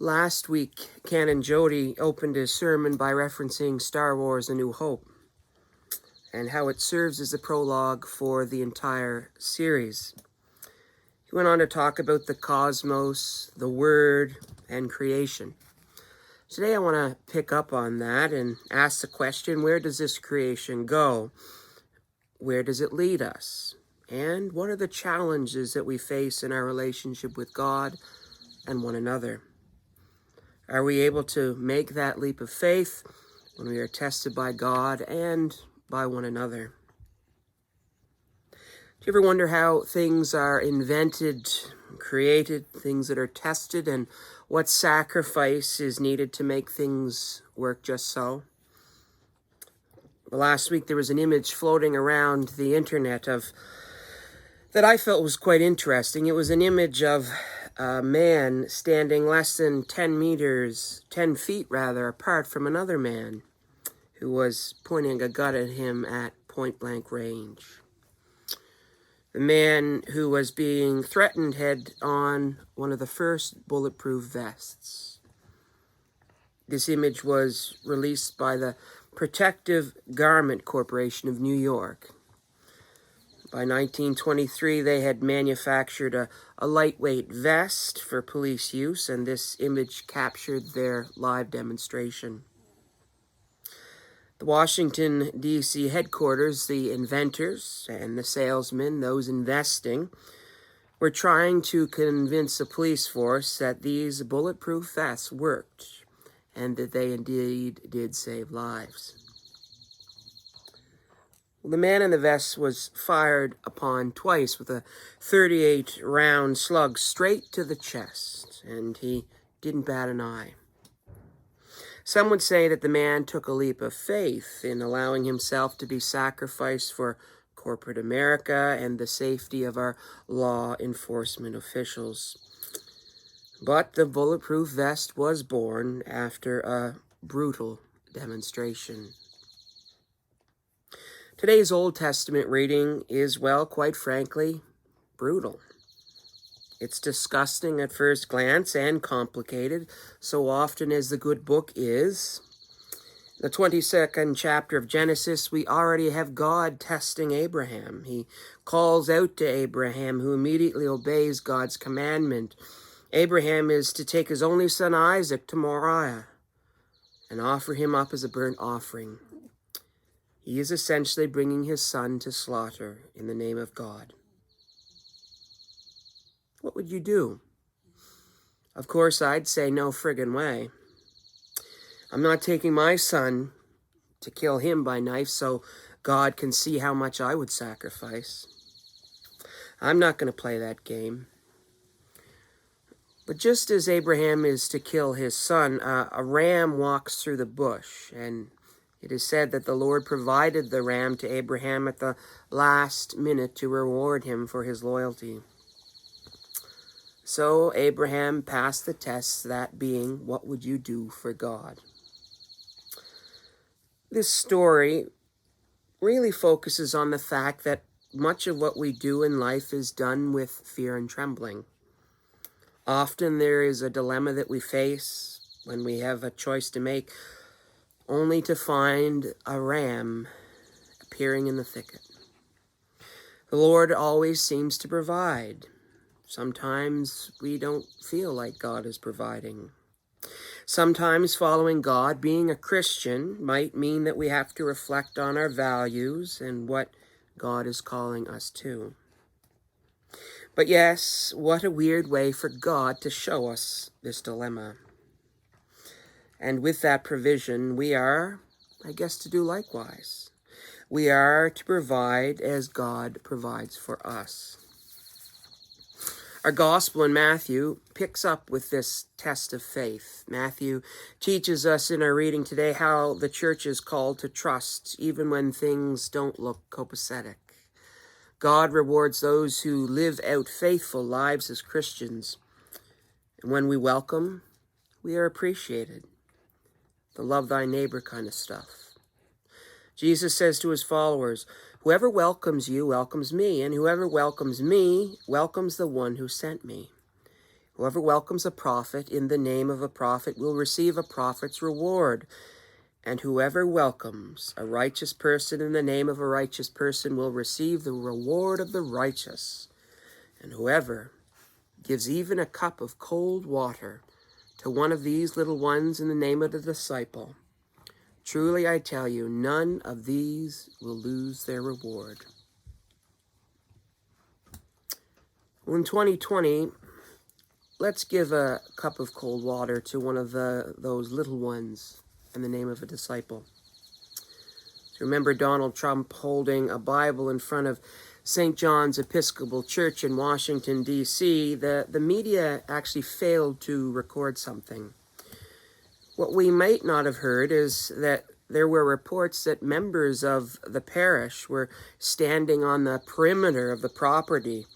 Last week, Canon Jody opened his sermon by referencing Star Wars: A New Hope and how it serves as a prologue for the entire series. He went on to talk about the cosmos, the Word, and creation. Today I want to pick up on that and ask the question, where does this creation go? Where does it lead us? And what are the challenges that we face in our relationship with God and one another? Are we able to make that leap of faith when we are tested by God and by one another? Do you ever wonder how things are invented, created, things that are tested, and what sacrifice is needed to make things work just so? Well, last week there was an image floating around the internet that I felt was quite interesting. It was an image of a man standing less than 10 feet apart from another man who was pointing a gun at him at point-blank range. The man who was being threatened had on one of the first bulletproof vests. This image was released by the Protective Garment Corporation of New York. By 1923, they had manufactured a lightweight vest for police use, and this image captured their live demonstration. The Washington, D.C. headquarters, the inventors and the salesmen, those investing, were trying to convince the police force that these bulletproof vests worked and that they indeed did save lives. The man in the vest was fired upon twice with a 38-round slug straight to the chest, and he didn't bat an eye. Some would say that the man took a leap of faith in allowing himself to be sacrificed for corporate America and the safety of our law enforcement officials. But the bulletproof vest was born after a brutal demonstration. Today's Old Testament reading is, well, quite frankly, brutal. It's disgusting at first glance and complicated, so often as the good book is. The 22nd chapter of Genesis, we already have God testing Abraham. He calls out to Abraham, who immediately obeys God's commandment. Abraham is to take his only son Isaac to Moriah and offer him up as a burnt offering. He is essentially bringing his son to slaughter in the name of God. What would you do? Of course, I'd say no friggin' way. I'm not taking my son to kill him by knife so God can see how much I would sacrifice. I'm not going to play that game. But just as Abraham is to kill his son, a ram walks through the bush, and it is said that the Lord provided the ram to Abraham at the last minute to reward him for his loyalty. So Abraham passed the test, that being, what would you do for God? This story really focuses on the fact that much of what we do in life is done with fear and trembling. Often there is a dilemma that we face when we have a choice to make, only to find a ram appearing in the thicket. The Lord always seems to provide. Sometimes we don't feel like God is providing. Sometimes following God, being a Christian, might mean that we have to reflect on our values and what God is calling us to. But yes, what a weird way for God to show us this dilemma. And with that provision, we are, I guess, to do likewise. We are to provide as God provides for us. Our gospel in Matthew picks up with this test of faith. Matthew teaches us in our reading today how the church is called to trust even when things don't look copacetic. God rewards those who live out faithful lives as Christians. And when we welcome, we are appreciated. The love thy neighbor kind of stuff. Jesus says to his followers, whoever welcomes you welcomes me, and whoever welcomes me welcomes the one who sent me. Whoever welcomes a prophet in the name of a prophet will receive a prophet's reward. And whoever welcomes a righteous person in the name of a righteous person will receive the reward of the righteous. And whoever gives even a cup of cold water to one of these little ones in the name of the disciple, truly I tell you, none of these will lose their reward. Well, in 2020, let's give a cup of cold water to one of those little ones in the name of a disciple. Remember Donald Trump holding a Bible in front of St. John's Episcopal Church in Washington, D.C. The media actually failed to record something. What we might not have heard is that there were reports that members of the parish were standing on the perimeter of the property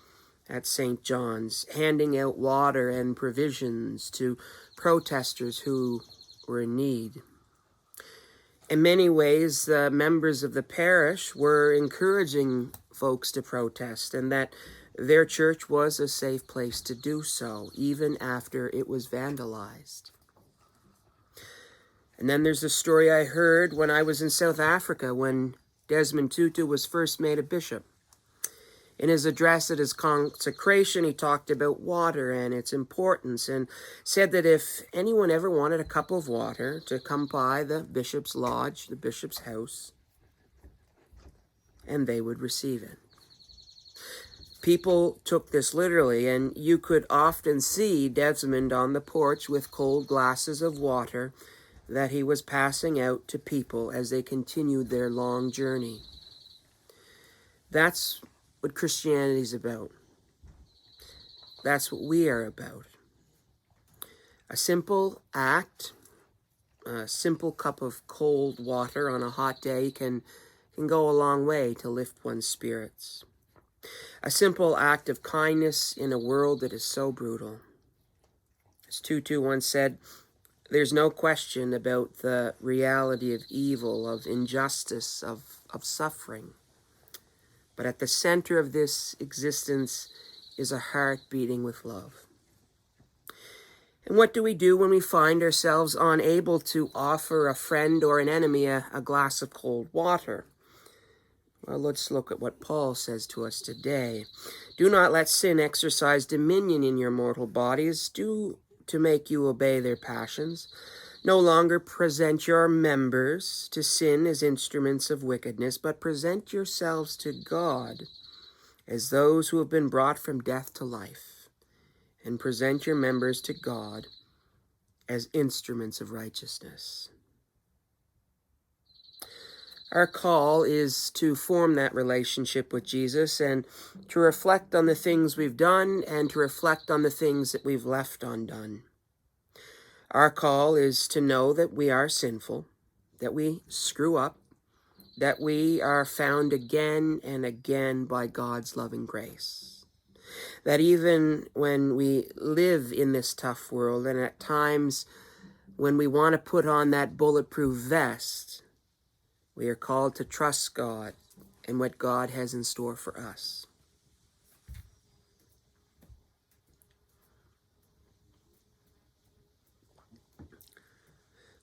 at St. John's, handing out water and provisions to protesters who were in need. In many ways, the members of the parish were encouraging folks to protest, and that their church was a safe place to do so, even after it was vandalized. And then there's a story I heard when I was in South Africa when Desmond Tutu was first made a bishop. In his address at his consecration, he talked about water and its importance and said that if anyone ever wanted a cup of water, to come by the bishop's lodge, the bishop's house, and they would receive it. People took this literally, and you could often see Desmond on the porch with cold glasses of water that he was passing out to people as they continued their long journey. That's what Christianity is about. That's what we are about. A simple act, a simple cup of cold water on a hot day can go a long way to lift one's spirits. A simple act of kindness in a world that is so brutal. As Tutu once said, there's no question about the reality of evil, of injustice, of suffering. But at the center of this existence is a heart beating with love. And what do we do when we find ourselves unable to offer a friend or an enemy a glass of cold water? Well, let's look at what Paul says to us today. Do not let sin exercise dominion in your mortal bodies, to make you obey their passions. No longer present your members to sin as instruments of wickedness, but present yourselves to God as those who have been brought from death to life, and present your members to God as instruments of righteousness. Our call is to form that relationship with Jesus and to reflect on the things we've done and to reflect on the things that we've left undone. Our call is to know that we are sinful, that we screw up, that we are found again and again by God's loving grace. That even when we live in this tough world and at times when we want to put on that bulletproof vest, we are called to trust God and what God has in store for us.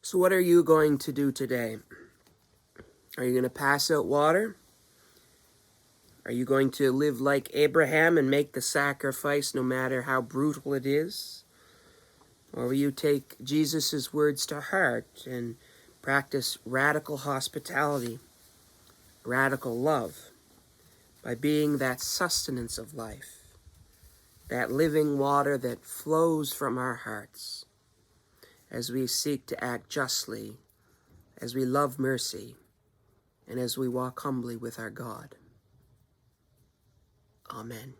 So what are you going to do today? Are you going to pass out water? Are you going to live like Abraham and make the sacrifice no matter how brutal it is? Or will you take Jesus' words to heart and practice radical hospitality, radical love, by being that sustenance of life, that living water that flows from our hearts as we seek to act justly, as we love mercy, and as we walk humbly with our God. Amen.